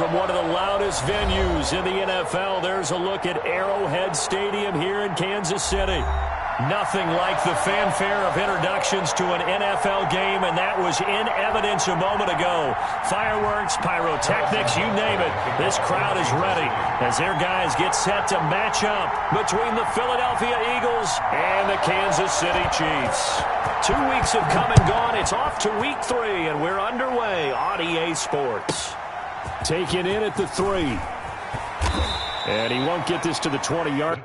From one of the loudest venues in the NFL, there's a look at Arrowhead Stadium here in Kansas City. Nothing like the fanfare of introductions to an NFL game, and that was in evidence a moment ago. Fireworks, pyrotechnics, you name it. This crowd is ready as their guys get set to match up between the Philadelphia Eagles and the Kansas City Chiefs. 2 weeks have come and gone. It's off to week 3, and we're underway on EA Sports. Taken in at the 3. And he won't get this to the 20-yard.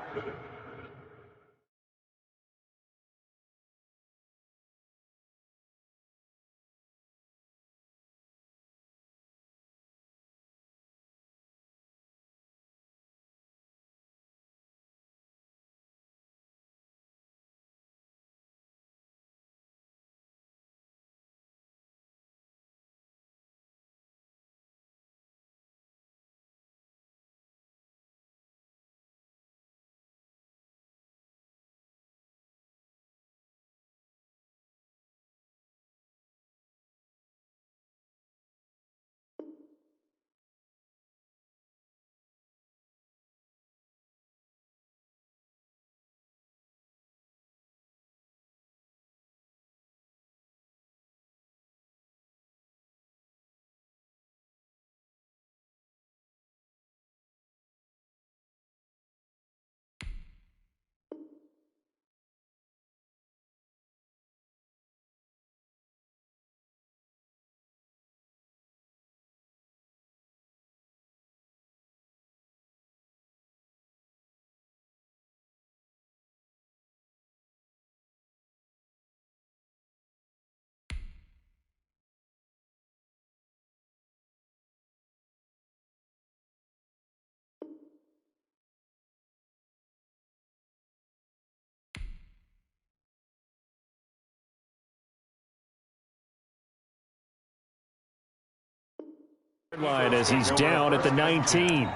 Line as he's down at the 19.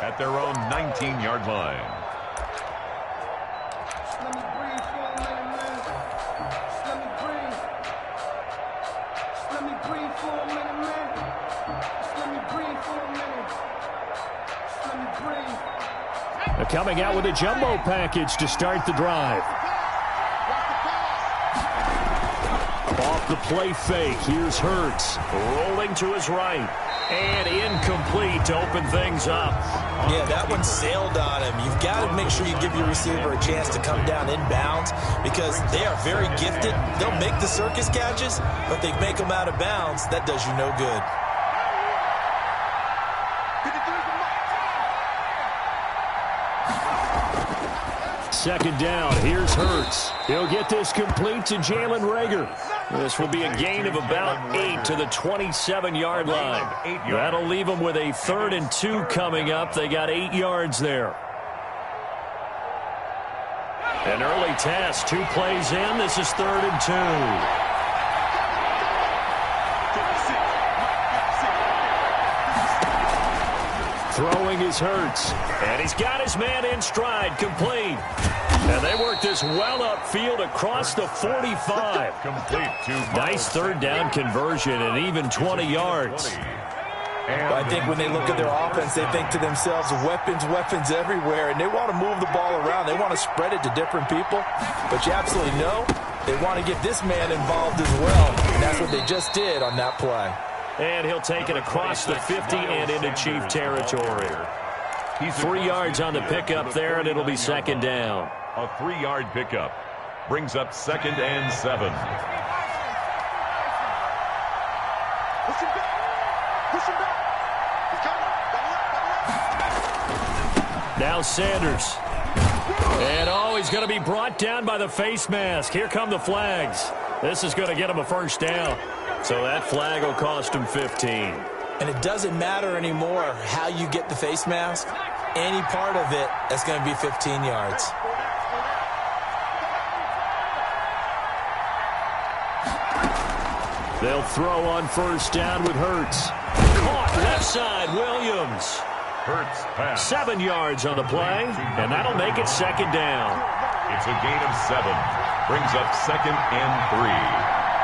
At their own 19-yard line. They're coming out with a jumbo package to start the drive. Off the play fake, here's Hurts. Rolling to his right. And incomplete to open things up. Yeah, that one sailed on him. You've got to make sure you give your receiver a chance to come down inbounds because they are very gifted. They'll make the circus catches, but they make them out of bounds. That does you no good. Second down, here's Hurts. He'll get this complete to Jalen Reagor. This will be a gain of about 8 to the 27-yard line. That'll leave them with a 3rd and 2 coming up. They got 8 yards there. An early test, 2 plays in. This is 3rd and 2. Throwing is Hurts. And he's got his man in stride, complete. And they work this well upfield across the 45. Complete to nice 3rd down conversion and even 20 yards. Well, I think when they look at their offense, they think to themselves, weapons, weapons everywhere, and they want to move the ball around. They want to spread it to different people. But you absolutely know they want to get this man involved as well. And that's what they just did on that play. And he'll take it across the 50 and into Chief territory. 3 yards on the pickup there, and it'll be 2nd down. A 3-yard pickup brings up 2nd and 7. Now Sanders. And he's going to be brought down by the face mask. Here come the flags. This is going to get him a 1st down. So that flag will cost him 15. And it doesn't matter anymore how you get the face mask. Any part of it, that's going to be 15 yards. They'll throw on 1st down with Hurts. Caught left side, Williams. Hurts pass. 7 yards on the play, and that'll make it 2nd down. It's a gain of 7. Brings up 2nd and 3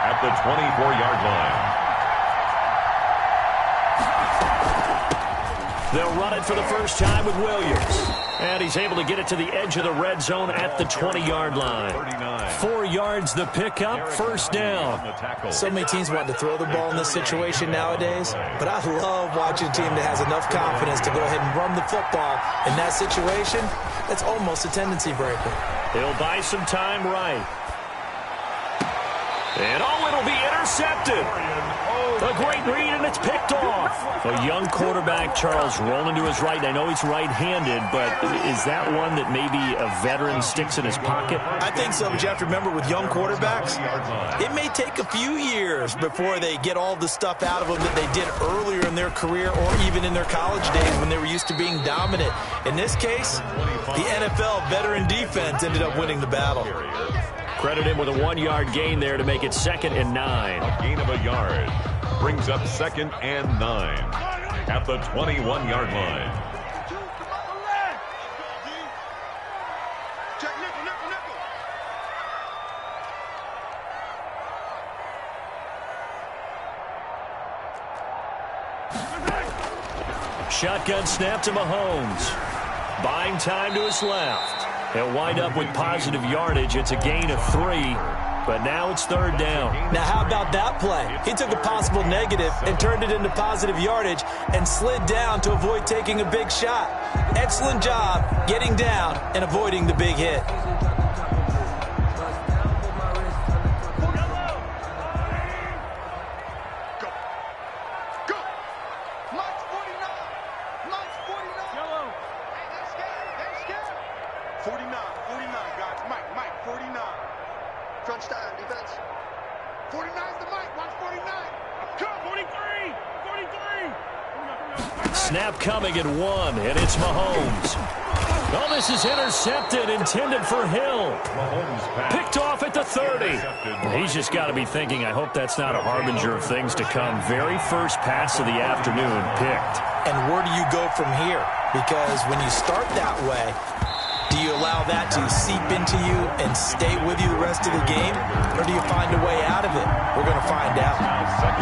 at the 24-yard line. They'll run it for the first time with Williams. And he's able to get it to the edge of the red zone at the 20-yard line. 4 yards the pickup, first down. So many teams want to throw the ball in this situation nowadays, but I love watching a team that has enough confidence to go ahead and run the football. In that situation, that's almost a tendency breaker. He'll buy some time right. And it'll be intercepted. A great read, and it's picked off. A young quarterback, Charles, rolling to his right. I know he's right-handed, but is that one that maybe a veteran sticks in his pocket? I think so, but you have to remember with young quarterbacks, it may take a few years before they get all the stuff out of them that they did earlier in their career or even in their college days when they were used to being dominant. In this case, the NFL veteran defense ended up winning the battle. Credit him with a 1-yard gain there to make it 2nd and 9. A gain of a yard brings up 2nd and 9 at the 21-yard line. Shotgun snap to Mahomes. Buying time to his left. He'll wind up with positive yardage. It's a gain of 3, but now it's 3rd down. Now, how about that play? He took a possible negative and turned it into positive yardage and slid down to avoid taking a big shot. Excellent job getting down and avoiding the big hit. Snap coming at 1, and it's Mahomes. Oh, this is intercepted, intended for Hill. Picked off at the 30. He's just got to be thinking, I hope that's not a harbinger of things to come. Very first pass of the afternoon picked. And where do you go from here? Because when you start that way, do you allow that to seep into you and stay with you the rest of the game? Or do you find a way out of it? We're going to find out.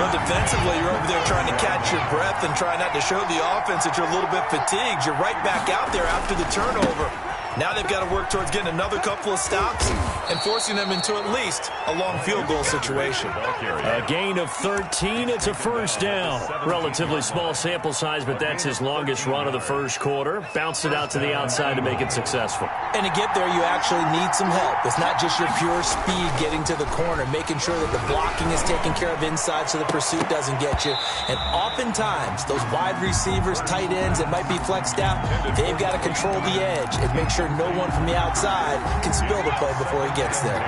Well, defensively, you're over there trying to catch your breath and try not to show the offense that you're a little bit fatigued. You're right back out there after the turnover. Now they've got to work towards getting another couple of stops and forcing them into at least a long field goal situation. A gain of 13. It's a first down. Relatively small sample size, but that's his longest run of the first quarter. Bounced it out to the outside to make it successful. And to get there, you actually need some help. It's not just your pure speed getting to the corner, making sure that the blocking is taken care of inside so the pursuit doesn't get you. And oftentimes, those wide receivers, tight ends that might be flexed out, they've got to control the edge and make sure no one from the outside can spill the play before he gets there.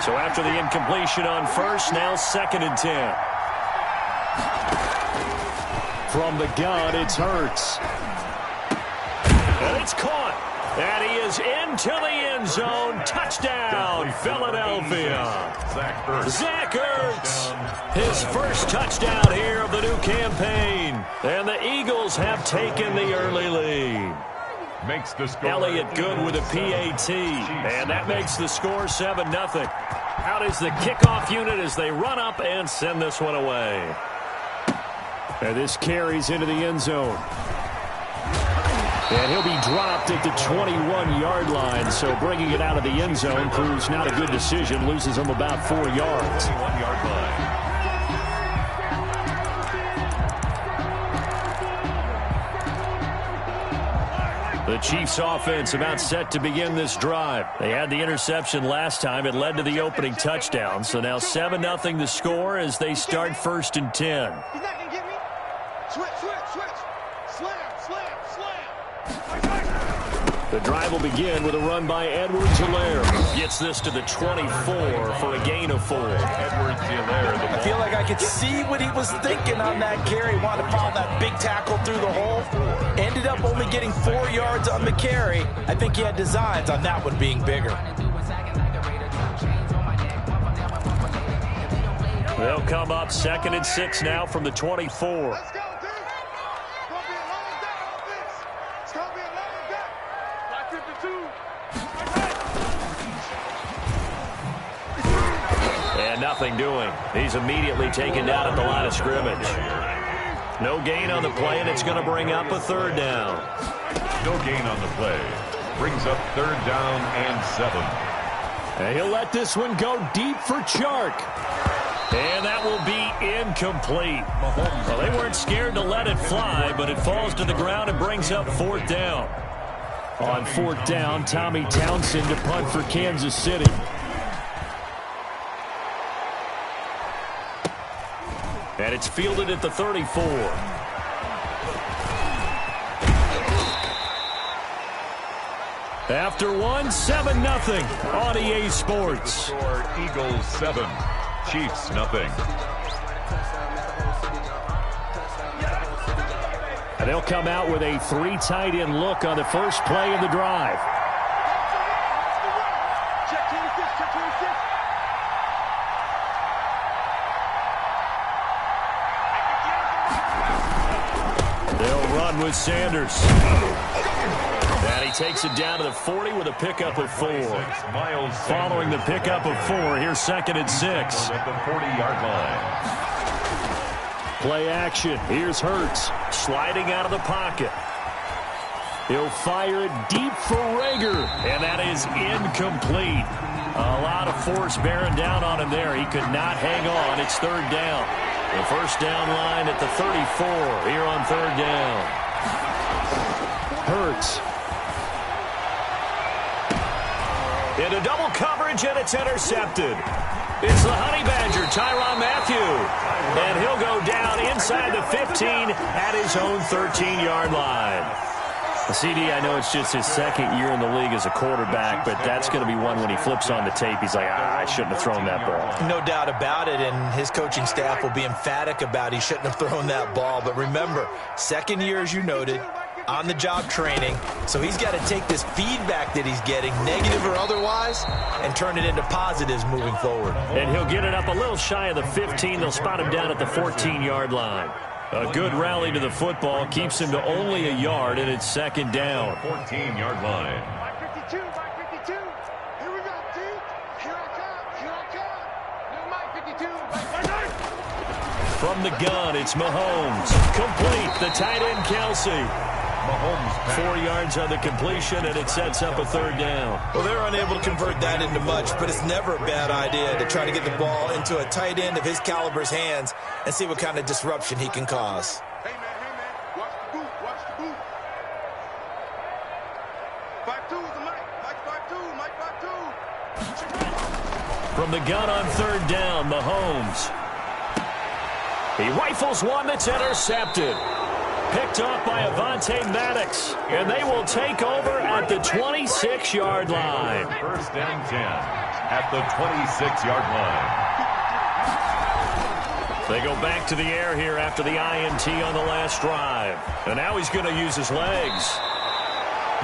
So after the incompletion on first, now 2nd and 10. From the gun, it's Hurts. And it's caught. And he is into the end zone. Touchdown, Philadelphia. Zach Ertz, his first touchdown here of the new campaign. And the Eagles have taken the early lead. Makes the score. Elliott good with a PAT, and that makes the score 7-0. Out is the kickoff unit as they run up and send this one away. And this carries into the end zone. And he'll be dropped at the 21-yard line, so bringing it out of the end zone proves not a good decision, loses him about 4 yards. 21-yard line. The Chiefs offense about set to begin this drive. They had the interception last time. It led to the opening touchdown. So now 7-0 the score as they start 1st and 10. He's not going to get me. Switch. Slam. The drive will begin with a run by Edwards-Helaire. Gets this to the 24 for a gain of 4. Edwards-Helaire. I feel like I could see what he was thinking on that carry. Wanted to follow that big tackle through the hole. Ended up only getting 4 yards on the carry. I think he had designs on that one being bigger. They'll come up 2nd and 6 now from the 24. Let's go, dude. It's going to be a long day. It's going to be a long day. And nothing doing. He's immediately taken down at the line of scrimmage. No gain on the play, and it's going to bring up a third down. No gain on the play. Brings up third down and 7. And he'll let this one go deep for Chark. And that will be incomplete. Well, they weren't scared to let it fly, but it falls to the ground and brings up fourth down. On fourth down, Tommy Townsend to punt for Kansas City. And it's fielded at the 34. After one, 7-0 on EA Sports. Score Eagles 7, Chiefs nothing. And they'll come out with a 3 tight end look on the first play of the drive. They'll run with Sanders. And he takes it down to the 40 with a pickup of 4. Following the pickup of 4, here's 2nd and 6. At the 40-yard line. Play action. Here's Hurts sliding out of the pocket. He'll fire it deep for Rager, and that is incomplete. A lot of force bearing down on him there. He could not hang on. It's third down. The first down line at the 34 here on third down. Hurts. Into double coverage, and it's intercepted. It's the Honey Badger, Tyrann Mathieu. And he'll go down inside the 15 at his own 13-yard line. CD, I know it's just his second year in the league as a quarterback, but that's going to be one when he flips on the tape. He's like, I shouldn't have thrown that ball. No doubt about it, and his coaching staff will be emphatic about he shouldn't have thrown that ball. But remember, second year, as you noted, on-the-job training, so he's got to take this feedback that he's getting, negative or otherwise, and turn it into positives moving forward. And he'll get it up a little shy of the 15. They'll spot him down at the 14-yard line. A good rally to the football keeps him to only a yard, and it's second down. 14-yard line. 52, 52. Here we go, T. Here I come. New 52. From the gun, it's Mahomes. Complete. The tight end, Kelsey. Mahomes 4 yards on the completion, and it sets up a third down. Well, they're unable to convert that into much, but it's never a bad idea to try to get the ball into a tight end of his caliber's hands and see what kind of disruption he can cause. Hey, man. Watch the boot. Watch the boot. 5-2 is the mic. Mike 5-2. From the gun on third down, Mahomes. He rifles one that's intercepted. Picked off by Avonte Maddox, and they will take over at the 26-yard line. First and 10 at the 26-yard line. They go back to the air here after the INT on the last drive. And now he's going to use his legs.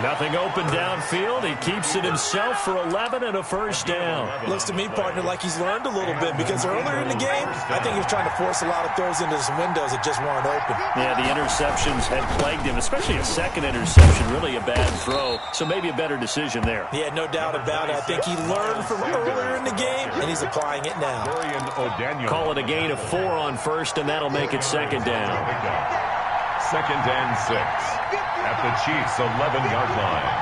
Nothing open downfield. He keeps it himself for 11 and a first down. Looks to me, partner, like he's learned a little bit because earlier in the game, I think he was trying to force a lot of throws into some windows that just weren't open. Yeah, the interceptions had plagued him, especially a second interception, really a bad throw. So maybe a better decision there. Yeah, no doubt about it. I think he learned from earlier in the game, and he's applying it now. Call it a gain of 4 on first, and that'll make it second down. Second and 6 at the Chiefs' 11-yard line.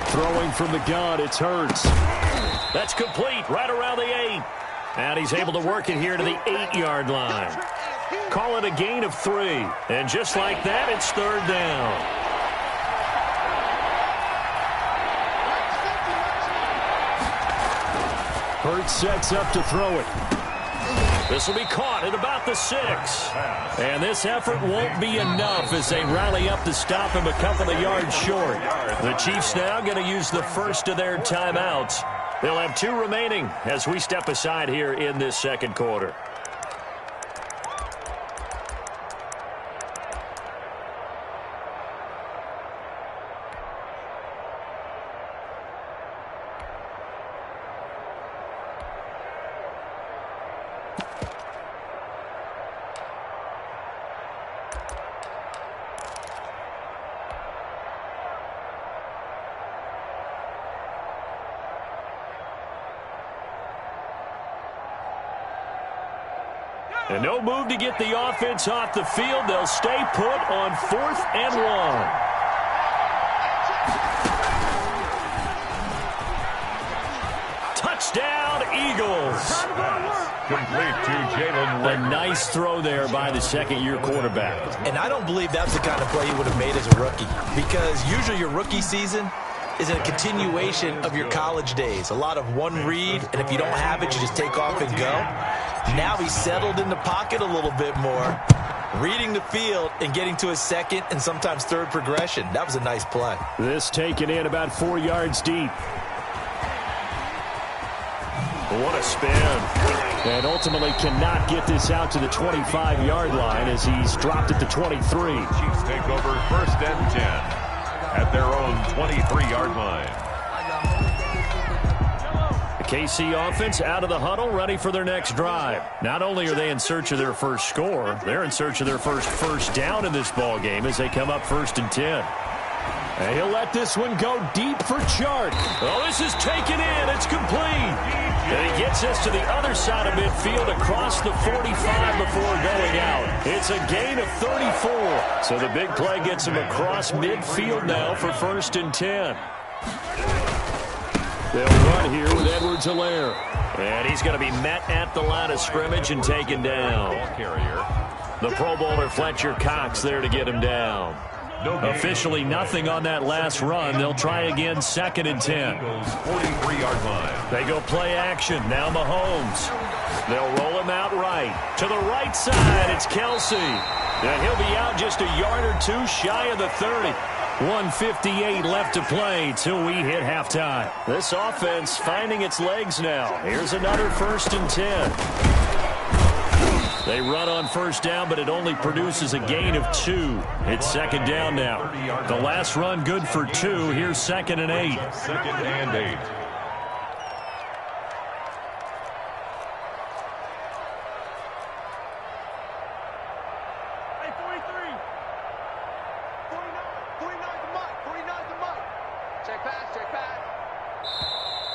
Throwing from the gun, it's Hurts. That's complete, right around the 8. And he's able to work it here to the 8-yard line. Call it a gain of 3. And just like that, it's third down. Hurts sets up to throw it. This will be caught at about the 6. And this effort won't be enough as they rally up to stop him a couple of yards short. The Chiefs now going to use the first of their timeouts. They'll have 2 remaining as we step aside here in this second quarter. And no move to get the offense off the field. They'll stay put on 4th and 1. Touchdown, Eagles. Complete to Jalen. A nice throw there by the second-year quarterback. And I don't believe that's the kind of play he would have made as a rookie, because usually your rookie season is a continuation of your college days. A lot of one read, and if you don't have it, you just take off and go. Now he's settled in the pocket a little bit more, reading the field and getting to his second and sometimes third progression. That was a nice play. This taken in about 4 yards deep. What a spin. And ultimately cannot get this out to the 25-yard line as he's dropped it to 23. Chiefs take over 1st and 10 at their own 23-yard line. The KC offense out of the huddle, ready for their next drive. Not only are they in search of their first score, they're in search of their first down in this ball game as they come up 1st and 10. And he'll let this one go deep for Chart. Oh, this is taken in. It's complete. And he gets us to the other side of midfield across the 45 before going out. It's a gain of 34. So the big play gets him across midfield now for 1st and 10. They'll run here with Edwards-Helaire. And he's going to be met at the line of scrimmage and taken down. The Pro Bowler Fletcher Cox there to get him down. Officially nothing on that last run. They'll try again 2nd and 10. 43-yard line. They go play action. Now Mahomes. They'll roll him out right. To the right side, it's Kelsey. And he'll be out just a yard or two shy of the 30. 1:58 left to play till we hit halftime. This offense finding its legs now. Here's another 1st and 10. They run on 1st down, but it only produces a gain of 2. It's 2nd down now. The last run good for 2. Here's 2nd and 8. 2nd and 8. Hey, 43. 49 to Mike. 49 to Mike. Check pass, check pass.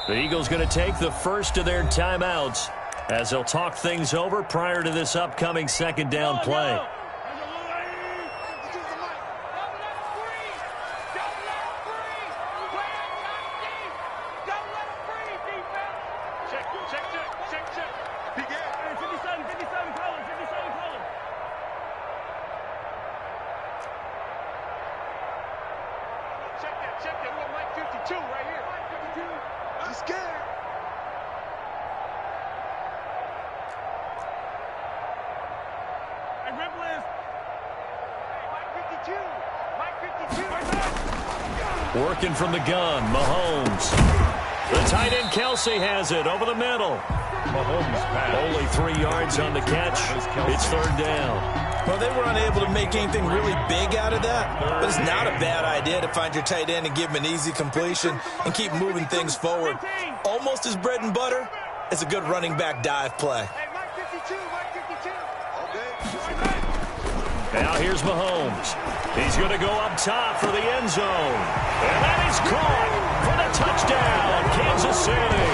The Eagles going to take the first of their timeouts as they'll talk things over prior to this upcoming 2nd down play. Check that. We got Mike 52 right here. Mike 52. I'm scared. Working from the gun, Mahomes. The tight end Kelsey has it over the middle. Mahomes pass. Only 3 yards on the catch. It's 3rd down. Well, they were unable to make anything really big out of that, but it's not a bad idea to find your tight end and give him an easy completion and keep moving things forward. Almost as bread and butter as a good running back dive play. Hey, Mike 52, Mike 52. Okay. Now here's Mahomes. He's going to go up top for the end zone. And that is caught for the touchdown, Kansas City.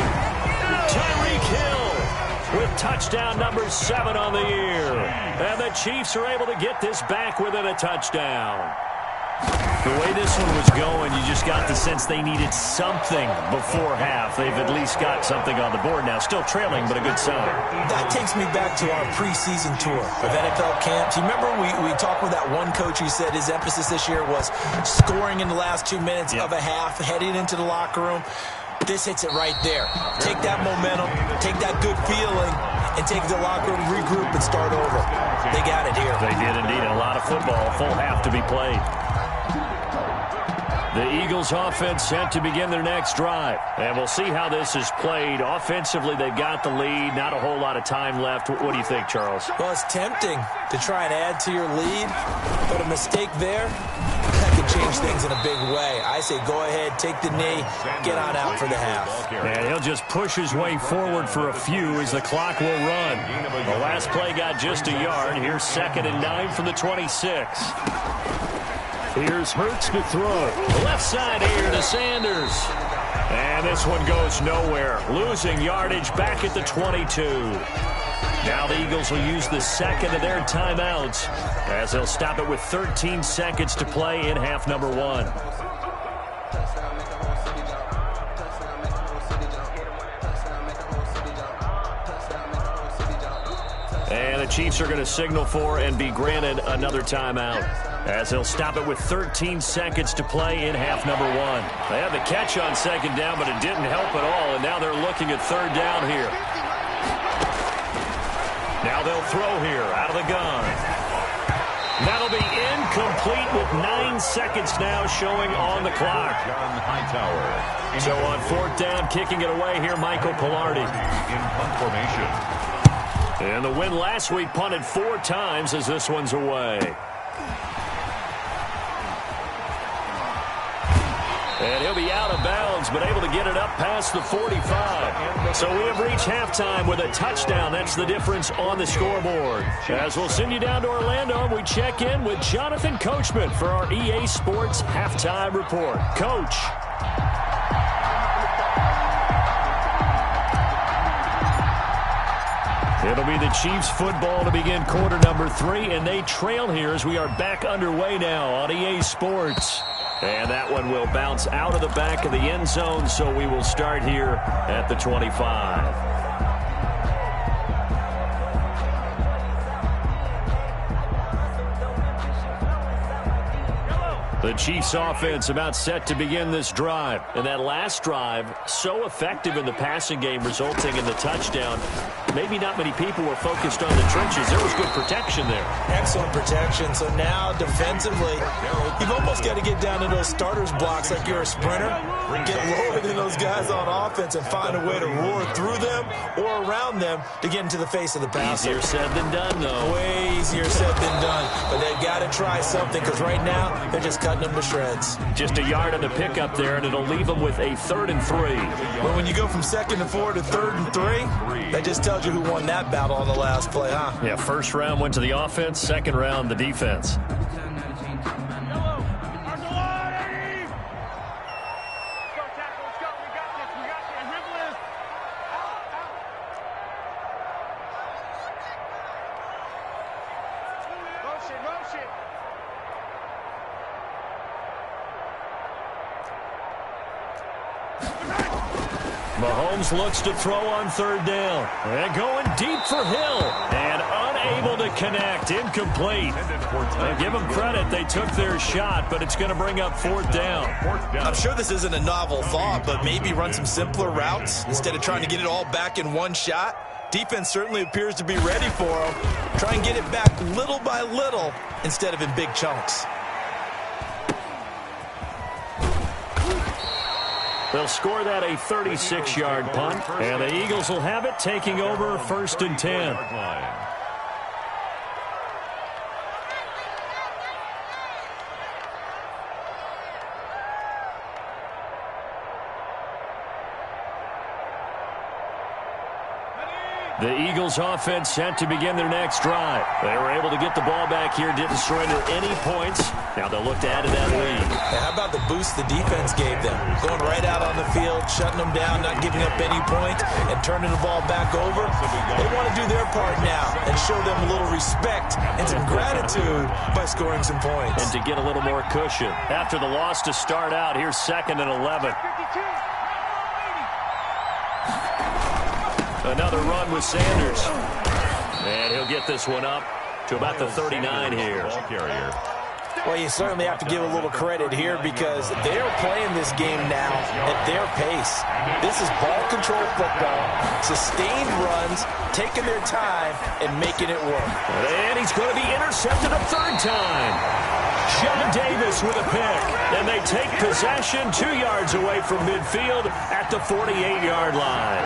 Tyreek Hill with touchdown number 7 on the year. And the Chiefs are able to get this back within a touchdown. The way this one was going, you just got the sense they needed something before half. They've at least got something on the board now. Still trailing, but a good sign. That takes me back to our preseason tour of NFL camps. You remember we talked with that one coach who said his emphasis this year was scoring in the last 2 minutes of a half, heading into the locker room. This hits it right there. Take that momentum, take that good feeling, and take the locker room, regroup, and start over. They got it here. They did indeed. A lot of football, full half to be played. The Eagles offense set to begin their next drive. And we'll see how this is played. Offensively, they've got the lead. Not a whole lot of time left. What do you think, Charles? Well, it's tempting to try and add to your lead, but a mistake there, that could change things in a big way. I say go ahead, take the knee, get on out for the half. And he'll just push his way forward for a few as the clock will run. The last play got just a yard. Here's 2nd and 9 from the 26. Here's Hurts to throw. Left side here to Sanders. And this one goes nowhere. Losing yardage back at the 22. Now the Eagles will use the second of their timeouts as they'll stop it with 13 seconds to play in half number 1. And the Chiefs are going to signal for and be granted another timeout as they'll stop it with 13 seconds to play in half number 1. They had the catch on second down, but it didn't help at all, and now they're looking at third down here. Now they'll throw here out of the gun. That'll be incomplete with 9 seconds now showing on the clock. John Hightower. So on fourth down, kicking it away here, Michael Pilardi. In punt formation. And the win last week punted 4 times as this one's away. And he'll be out of bounds, but able to get it up past the 45. So we have reached halftime with a touchdown. That's the difference on the scoreboard. As we'll send you down to Orlando, we check in with Jonathan Coachman for our EA Sports Halftime Report. Coach. It'll be the Chiefs football to begin quarter number 3, and they trail here as we are back underway now on EA Sports. And that one will bounce out of the back of the end zone, so we will start here at the 25. The Chiefs offense about set to begin this drive. And that last drive, so effective in the passing game, resulting in the touchdown. Maybe not many people were focused on the trenches. There was good protection there. Excellent protection. So now defensively, you've almost got to get down to those starters blocks like you're a sprinter. Get lower than those guys on offense and find a way to roar through them or around them to get into the face of the passer. Easier said than done, though. Way easier said than done. But they've got to try something because right now they're just cutting them to shreds. Just a yard on the pickup there, and it'll leave them with a 3rd and 3. Well, when you go from 2nd and 4 to 3rd and 3, that just tells you who won that battle on the last play, huh? Yeah, first round went to the offense, second round the defense. Mahomes looks to throw on 3rd down. And going deep for Hill. And unable to connect. Incomplete. Give them credit. They took their shot, but it's going to bring up 4th down. I'm sure this isn't a novel thought, but maybe run some simpler routes instead of trying to get it all back in one shot. Defense certainly appears to be ready for them. Try and get it back little by little instead of in big chunks. They'll score that a 36-yard punt, and the Eagles will have it taking over 1st and 10. The Eagles offense set to begin their next drive. They were able to get the ball back here, didn't surrender any points. Now they'll look to add to that lead. Hey, how about the boost the defense gave them? Going right out on the field, shutting them down, not giving up any points, and turning the ball back over. They want to do their part now and show them a little respect and some gratitude by scoring some points. And to get a little more cushion. After the loss to start out, here's 2nd and 11. Another run with Sanders. And he'll get this one up to about the 39 here. Well, you certainly have to give a little credit here because they're playing this game now at their pace. This is ball control football, sustained runs, taking their time, and making it work. And he's going to be intercepted a 3rd time. Sean Davis with a pick. And they take possession 2 yards away from midfield at the 48-yard line.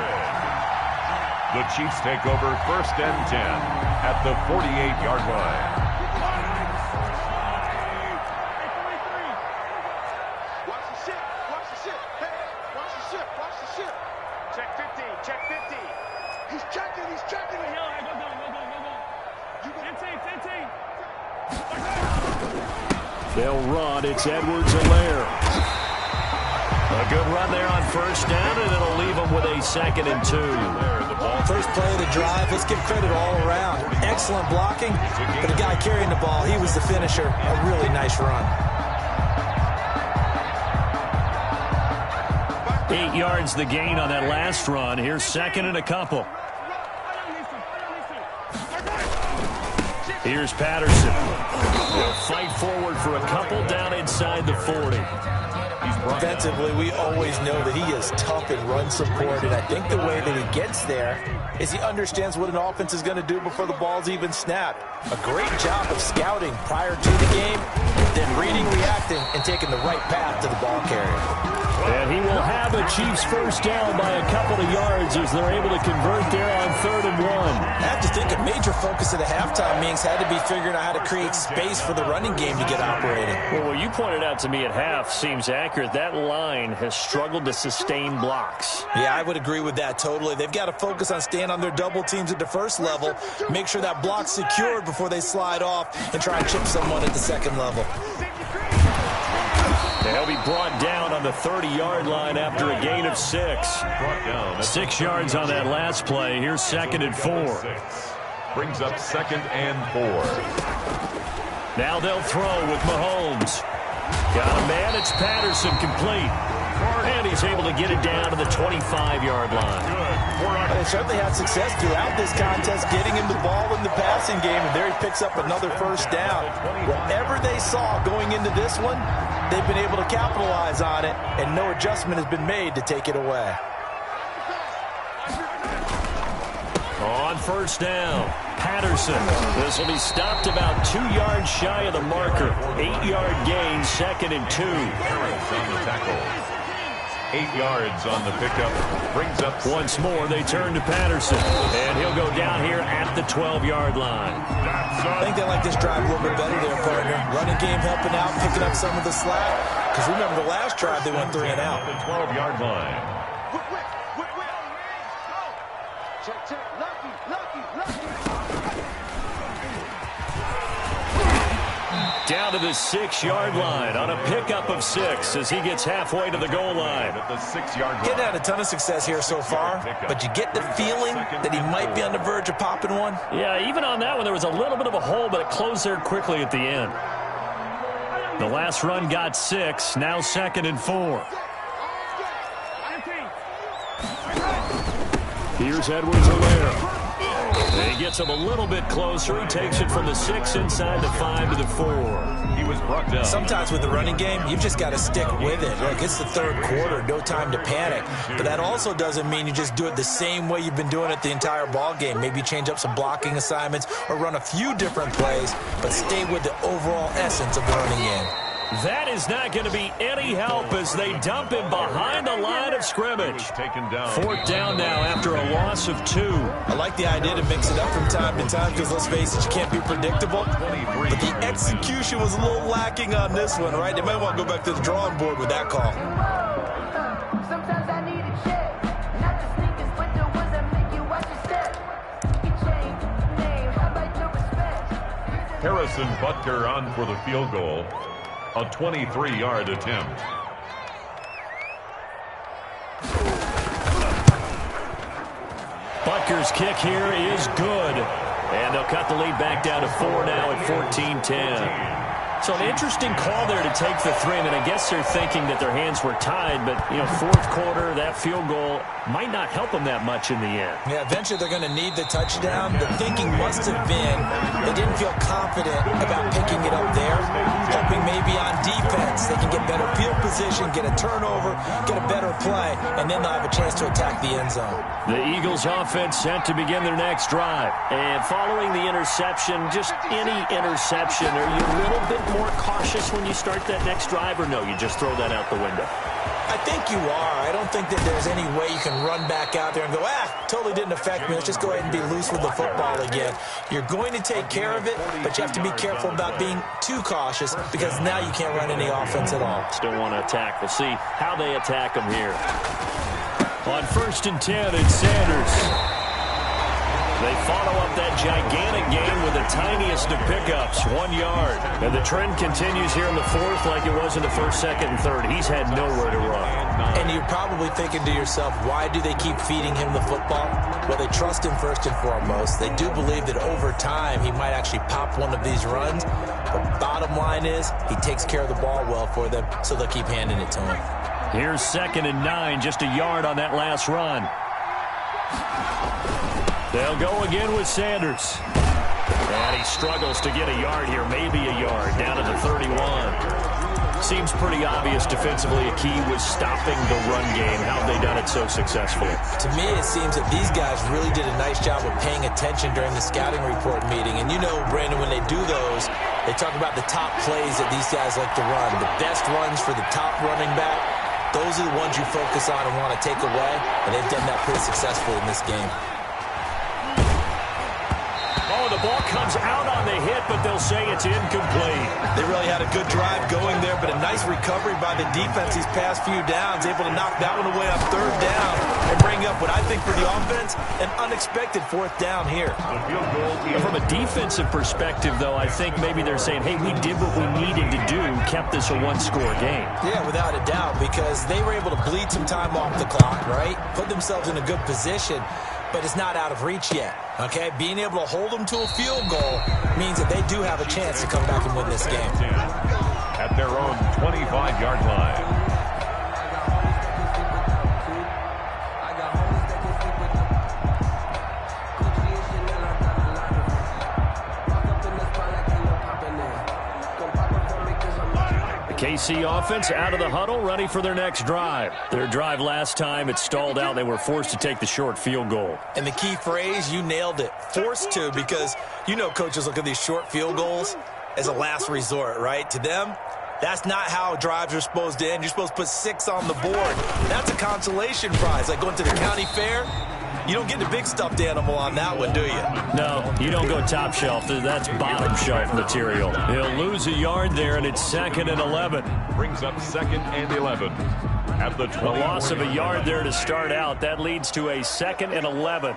The Chiefs take over 1st and 10 at the 48-yard line. Watch the ship. Watch the ship. Hey, watch the ship. Watch the ship. Check 50. Check 50. He's checking. He's checking. Go. You go. 10. They'll run. It's Edwards-Helaire. A good run there on first down, and it'll leave them with a 2nd and 2. First play of the drive, let's give credit all around. Excellent blocking, but the guy carrying the ball, he was the finisher. A really nice run. 8 yards the gain on that last run. Here's 2nd and a couple. Here's Patterson. They'll fight forward for a couple down inside the 40. Defensively, we always know that he is tough in run support, and I think the way that he gets there is he understands what an offense is going to do before the ball's even snapped. A great job of scouting prior to the game, then reading, reacting, and taking the right path to the ball carrier. And he will have a Chiefs first down by a couple of yards as they're able to convert there on 3rd and 1. I have to think a major focus of the halftime meetings had to be figuring out how to create space for the running game to get operating. Well, what you pointed out to me at half seems accurate. That line has struggled to sustain blocks. Yeah, I would agree with that totally. They've got to focus on staying on their double teams at the first level, make sure that block's secured before they slide off and try and chip someone at the 2nd level. They'll be brought down on the 30-yard line after a gain of 6. 6 yards on that last play. Here's 2nd and 4. Brings up 2nd and 4. Now they'll throw with Mahomes. Got a man. It's Patterson, complete. And he's able to get it down to the 25-yard line. They certainly had success throughout this contest getting him the ball in the passing game, and there he picks up another first down. Whatever they saw going into this one, they've been able to capitalize on it, and no adjustment has been made to take it away. On first down, Patterson. This will be stopped about 2 yards shy of the marker. 8-yard gain, 2nd and 2. On the tackle. 8 yards on the pickup. Brings up. Once more, they turn to Patterson. And he'll go down here at the 12-yard line. I think they like this drive a little bit better there, partner. Running game helping out, picking up some of the slack. Because remember, the last drive, they went 3 and out. The 12-yard line. Down to the 6-yard line on a pickup of 6 as he gets halfway to the goal line. At the 6-yard line. Getting had a ton of success here so far, but you get the feeling that he might be on the verge of popping one. Yeah, even on that one, there was a little bit of a hole, but it closed there quickly at the end. The last run got 6, now 2nd and 4. Here's Edwards-Helaire. He gets him a little bit closer. He takes it from the 6 inside the 5 to the 4. He was brought down. Sometimes with the running game, you've just got to stick with it. Look, it's the 3rd quarter, no time to panic. But that also doesn't mean you just do it the same way you've been doing it the entire ball game. Maybe change up some blocking assignments or run a few different plays, but stay with the overall essence of the running game. That is not going to be any help as they dump him behind the line of scrimmage. Taken down. 4th down now after a loss of 2. I like the idea to mix it up from time to time because, let's face it, you can't be predictable. But the execution was a little lacking on this one, right? They might want to go back to the drawing board with that call. Sometimes I need a check, not just sneakers, but the ones that make you watch your step. You change name, how about your respect? Harrison Butker on for the field goal. A 23-yard attempt. Butker's kick here is good. And they'll cut the lead back down to 4 now at 14-10. So an interesting call there to take the 3. I mean, I guess they're thinking that their hands were tied, but, 4th quarter, that field goal might not help them that much in the end. Yeah, eventually they're going to need the touchdown. The thinking must have been they didn't feel confident about picking it up there, hoping maybe on defense they can get better field position, get a turnover, get a better play, and then they'll have a chance to attack the end zone. The Eagles offense set to begin their next drive. And following the interception, just any interception, are you a little bit more cautious when you start that next drive, or no, you just throw that out the window? I think you are. I don't think that there's any way you can run back out there and go, totally didn't affect me. Let's just go ahead and be loose with the football again. You're going to take care of it, but you have to be careful about being too cautious because now you can't run any offense at all. Still want to attack. We'll see how they attack them here. On 1st and 10, it's Sanders. They follow up that gigantic gain with the tiniest of pickups, 1 yard. And the trend continues here in the fourth like it was in the first, second, and third. He's had nowhere to run. And you're probably thinking to yourself, why do they keep feeding him the football? Well, they trust him first and foremost. They do believe that over time he might actually pop one of these runs. But bottom line is he takes care of the ball well for them, so they'll keep handing it to him. Here's 2nd and 9, just a yard on that last run. They'll go again with Sanders. And he struggles to get a yard here, maybe a yard, down to the 31. Seems pretty obvious defensively a key was stopping the run game. How have they done it so successfully? To me, it seems that these guys really did a nice job of paying attention during the scouting report meeting. And you know, Brandon, when they do those, they talk about the top plays that these guys like to run. The best runs for the top running back. Those are the ones you focus on and want to take away, and they've done that pretty successfully in this game. Oh, the ball comes out on the hit, but they'll say it's incomplete. They really had a good drive going there, but a nice recovery by the defense these past few downs, able to knock that one away on 3rd down and bring up what I think for the offense, an unexpected 4th down here. From a defensive perspective, though, I think maybe they're saying, hey, we did what we needed to do, kept this a one-score game. Yeah, without a doubt, because they were able to bleed some time off the clock, right? Put themselves in a good position, but it's not out of reach yet, okay? Being able to hold them to a field goal means that they do have a chance to come back and win this game. At their own 25-yard line. KC offense out of the huddle, ready for their next drive. Their drive last time, it stalled out. They were forced to take the short field goal. And the key phrase, you nailed it, forced to, because you know coaches look at these short field goals as a last resort, right? To them, that's not how drives are supposed to end. You're supposed to put 6 on the board. That's a consolation prize, like going to the county fair. You don't get the big stuffed animal on that one, do you? No, you don't go top shelf. That's bottom shelf material. He'll lose a yard there, and it's 2nd and 11. Brings up 2nd and 11. At the 20. A loss of a yard there to start out. That leads to a 2nd and 11.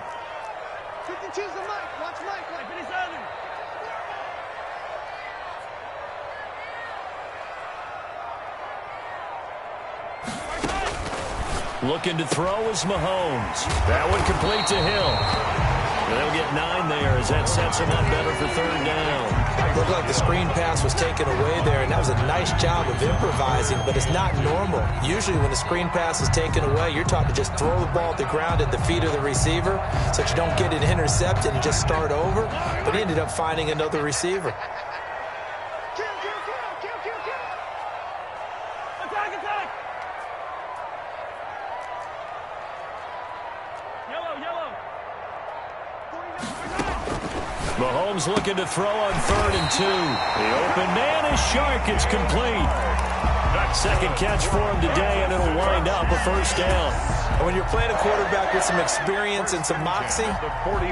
52's the mic. Watch Mike. 57. Looking to throw is Mahomes. That one complete to Hill. They'll get 9 there as that sets him up better for 3rd down. Looked like the screen pass was taken away there, and that was a nice job of improvising, but it's not normal. Usually when the screen pass is taken away, you're taught to just throw the ball at the ground at the feet of the receiver so that you don't get it intercepted and just start over, but he ended up finding another receiver. Mahomes looking to throw on 3rd and 2. The open man is Shark. It's complete. Second catch for him today, and it'll wind up a 1st down. And when you're playing a quarterback with some experience and some moxie,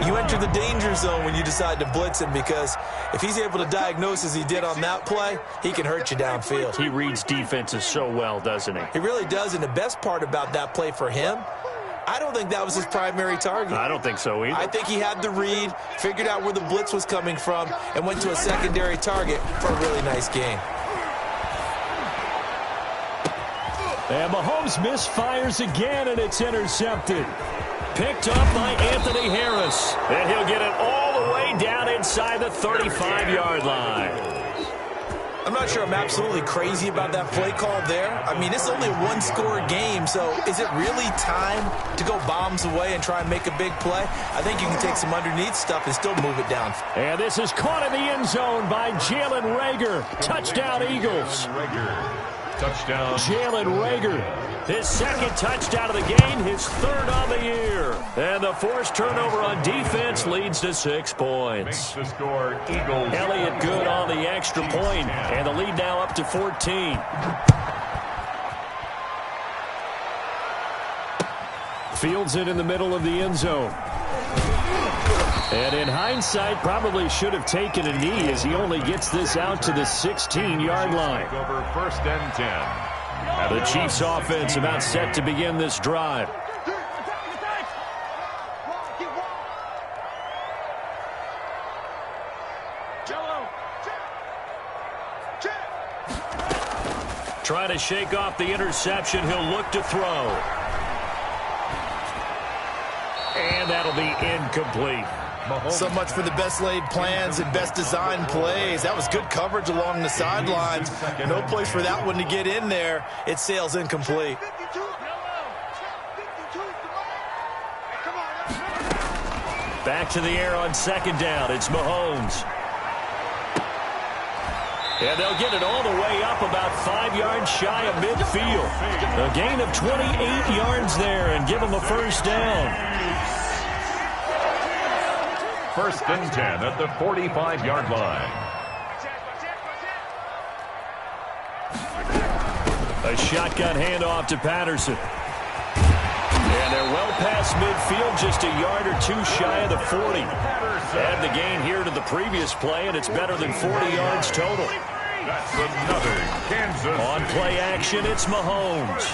you enter the danger zone when you decide to blitz him, because if he's able to diagnose as he did on that play, he can hurt you downfield. He reads defenses so well, doesn't he? He really does, and the best part about that play for him, I don't think that was his primary target. I don't think so either. I think he had the read, figured out where the blitz was coming from, and went to a secondary target for a really nice gain. And Mahomes misfires again, and it's intercepted. Picked up by Anthony Harris. And he'll get it all the way down inside the 35-yard line. I'm not sure I'm absolutely crazy about that play call there. I mean, it's only a one-score game, so is it really time to go bombs away and try and make a big play? I think you can take some underneath stuff and still move it down. And this is caught in the end zone by Jalen Reagor. Touchdown, Eagles. Touchdown. Jalen Reagor, his 2nd touchdown of the game, his 3rd on the year. And the forced turnover on defense leads to 6 points. Makes the score Eagles. Elliott good on the extra point, and the lead now up to 14. Fields it in the middle of the end zone. And in hindsight, probably should have taken a knee as he only gets this out to the 16-yard line. Over 1st and 10. The Chiefs offense about set to begin this drive. Trying to shake off the interception. He'll look to throw. And that'll be incomplete. So much for the best laid plans and best designed plays. That was good coverage along the sidelines. No place for that one to get in there. It sails incomplete. Back to the air on second down. It's Mahomes. And they'll get it all the way up about 5 yards shy of midfield. A gain of 28 yards there and give them a first down. First and 10 at the 45-yard line. A shotgun handoff to Patterson. And they're well past midfield, just a yard or two shy of the 40. Add the gain here to the previous play, and it's better than 40 yards total. That's another Kansas. On play action, it's Mahomes.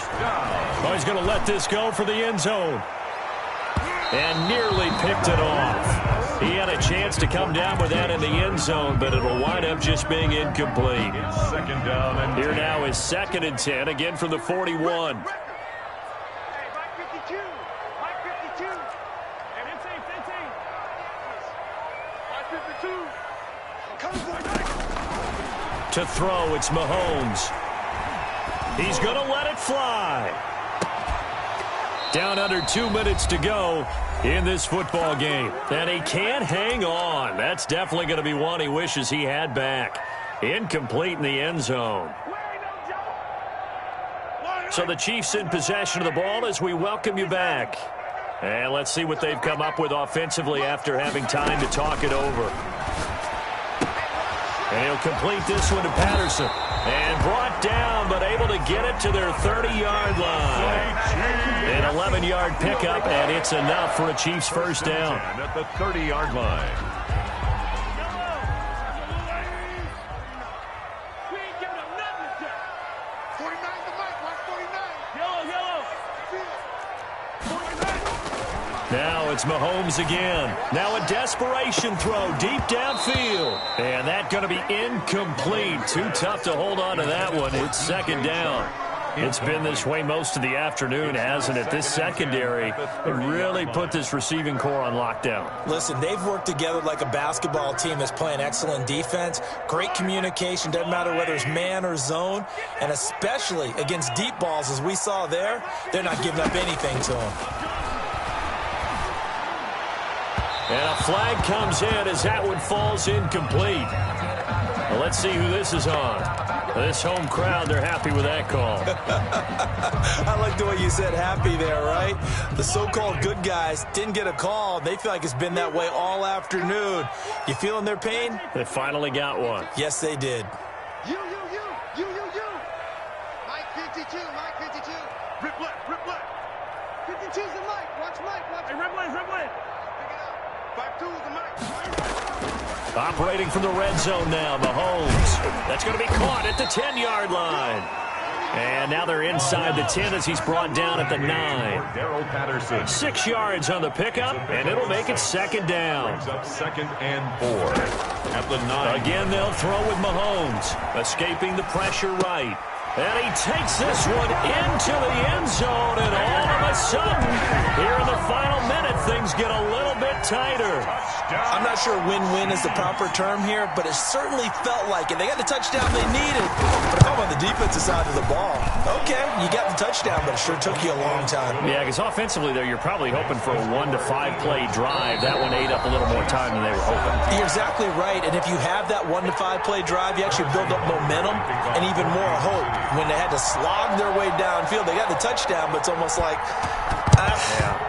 Oh, he's going to let this go for the end zone. And nearly picked it off. He had a chance to come down with that in the end zone, but it'll wind up just being incomplete. Second down and here now is 2nd and 10, again from the 41. To throw, it's Mahomes. He's going to let it fly. Down under 2 minutes to go in this football game. And he can't hang on. That's definitely going to be one he wishes he had back. Incomplete in the end zone. So the Chiefs in possession of the ball as we welcome you back. And let's see what they've come up with offensively after having time to talk it over. And he'll complete this one to Patterson. And brought down, but able to get it to their 30-yard line. An 11-yard pickup, and it's enough for a Chiefs first down. At the 30-yard line. Now it's Mahomes again. Now a desperation throw deep downfield. And that's going to be incomplete. Too tough to hold on to that one. It's second down. It's been this way most of the afternoon, hasn't it? This secondary really put this receiving core on lockdown. Listen, they've worked together like a basketball team that's playing excellent defense. Great communication. Doesn't matter whether it's man or zone. And especially against deep balls, as we saw there, they're not giving up anything to them. And a flag comes in as that one falls incomplete. Well, let's see who this is on. This home crowd, they're happy with that call. I like the way you said happy there, right? The so-called good guys didn't get a call. They feel like it's been that way all afternoon. You feeling their pain? They finally got one. Yes, they did. You. Mike 52, Mike 52. Rip left. 52's the Mike. Watch Mike. Hey, rip left. Pick it up. 52's the Mike. Operating from the red zone now, Mahomes. That's going to be caught at the 10-yard line. And now they're inside the 10 as he's brought down at the 9. Daryl Patterson. 6 yards on the pickup, and it'll make it second down. Brings up 2nd and 4 at the 9. Again, they'll throw with Mahomes, escaping the pressure right. And he takes this one into the end zone, and all of a sudden, here in the final minute, things get a little bit tighter. I'm not sure win-win is the proper term here, but it certainly felt like it. They got the touchdown they needed. But if I'm on the defensive side of the ball, okay, you got the touchdown, but it sure took you a long time. Yeah, because offensively there, you're probably hoping for a 1 to 5 play drive. That one ate up a little more time than they were hoping. You're exactly right, and if you have that 1 to 5 play drive, you actually build up momentum and even more hope. When they had to slog their way downfield, they got the touchdown, but it's almost like,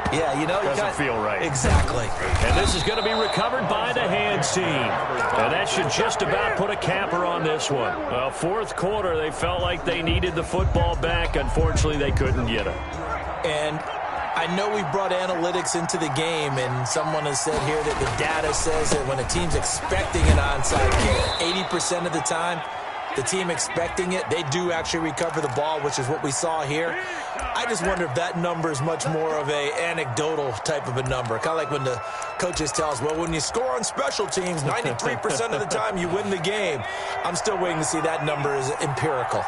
yeah, you know, doesn't feel right. Exactly. And this is going to be recovered by the hands team. And that should just about put a capper on this one. Fourth quarter, they felt like they needed the football back. Unfortunately, they couldn't get it. And I know we brought analytics into the game, and someone has said here that the data says that when a team's expecting an onside kick, 80% of the time, the team expecting it, they do actually recover the ball, which is what we saw here. I just wonder if that number is much more of a anecdotal type of a number. Kind of like when the coaches tell us, well, when you score on special teams, 93% of the time you win the game. I'm still waiting to see that number is empirical.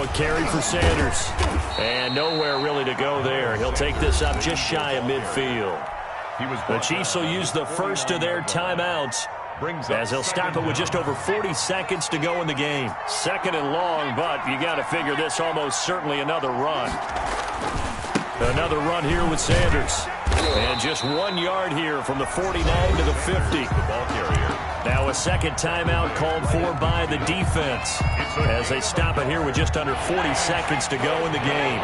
Quick carry for Sanders. And nowhere really to go there. He'll take this up just shy of midfield. The Chiefs will use the first of their timeouts as they'll stop it with just over 40 seconds to go in the game. Second and long, but you got to figure this almost certainly another run. Another run here with Sanders. And just 1 yard here from the 49 to the 50. Ball carrier. Now a second timeout called for by the defense as they stop it here with just under 40 seconds to go in the game.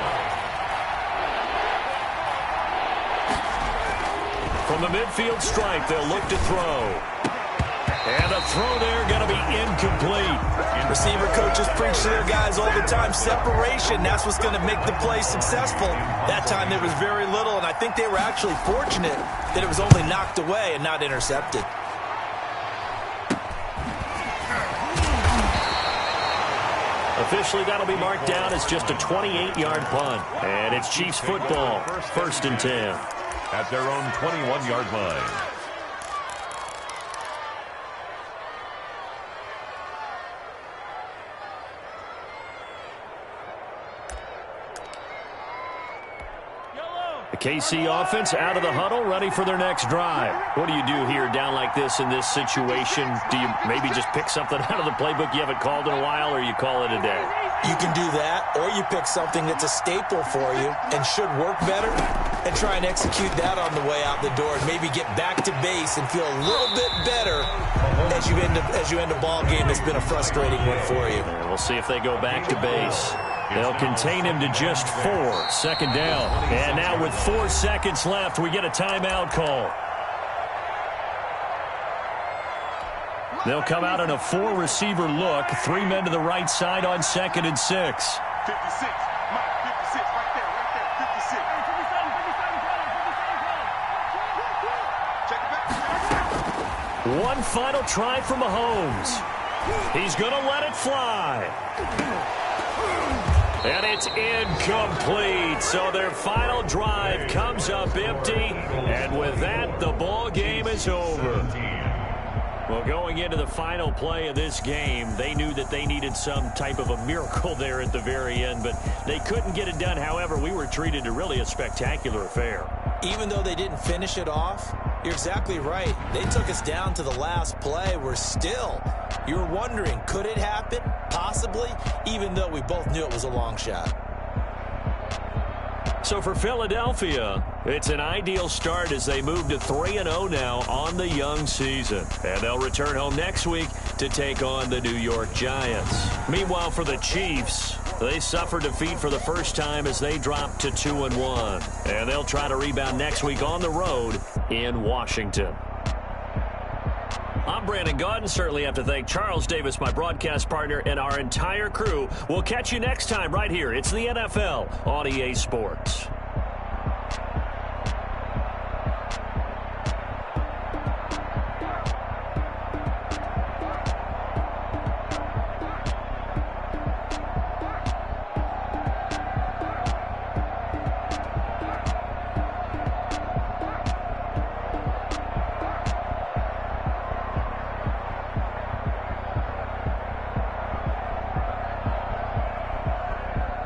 From the midfield stripe, they'll look to throw. And the throw there going to be incomplete. Receiver coaches preach to their guys all the time. Separation, that's what's going to make the play successful. That time there was very little, and I think they were actually fortunate that it was only knocked away and not intercepted. Officially, that'll be marked down as just a 28-yard punt. And it's Chiefs football, 1st and 10. At their own 21-yard line. The KC offense out of the huddle, ready for their next drive. What do you do here down like this in this situation? Do you maybe just pick something out of the playbook you haven't called in a while, or you call it a day? You can do that, or you pick something that's a staple for you and should work better and try and execute that on the way out the door and maybe get back to base and feel a little bit better as you end a ball game that's been a frustrating one for you. And we'll see if they go back to base. They'll contain him to just 4. Second down. And now with 4 seconds left, we get a timeout call. They'll come out in a 4-receiver look. 3 men to the right side on 2nd and 6. 56. Mike, 56. Right there. 56. Check it back. One final try from Mahomes. He's going to let it fly. And it's incomplete. So their final drive comes up empty. And with that, the ball game is over. Well, going into the final play of this game, they knew that they needed some type of a miracle there at the very end, but they couldn't get it done. However, we were treated to really a spectacular affair. Even though they didn't finish it off, you're exactly right. They took us down to the last play. You were wondering, could it happen? Possibly, even though we both knew it was a long shot. So for Philadelphia, it's an ideal start as they move to 3-0 now on the young season. And they'll return home next week to take on the New York Giants. Meanwhile, for the Chiefs, they suffer defeat for the first time as they drop to 2-1. And they'll try to rebound next week on the road in Washington. I'm Brandon Gaudin. Certainly have to thank Charles Davis, my broadcast partner, and our entire crew. We'll catch you next time right here. It's the NFL on EA Sports.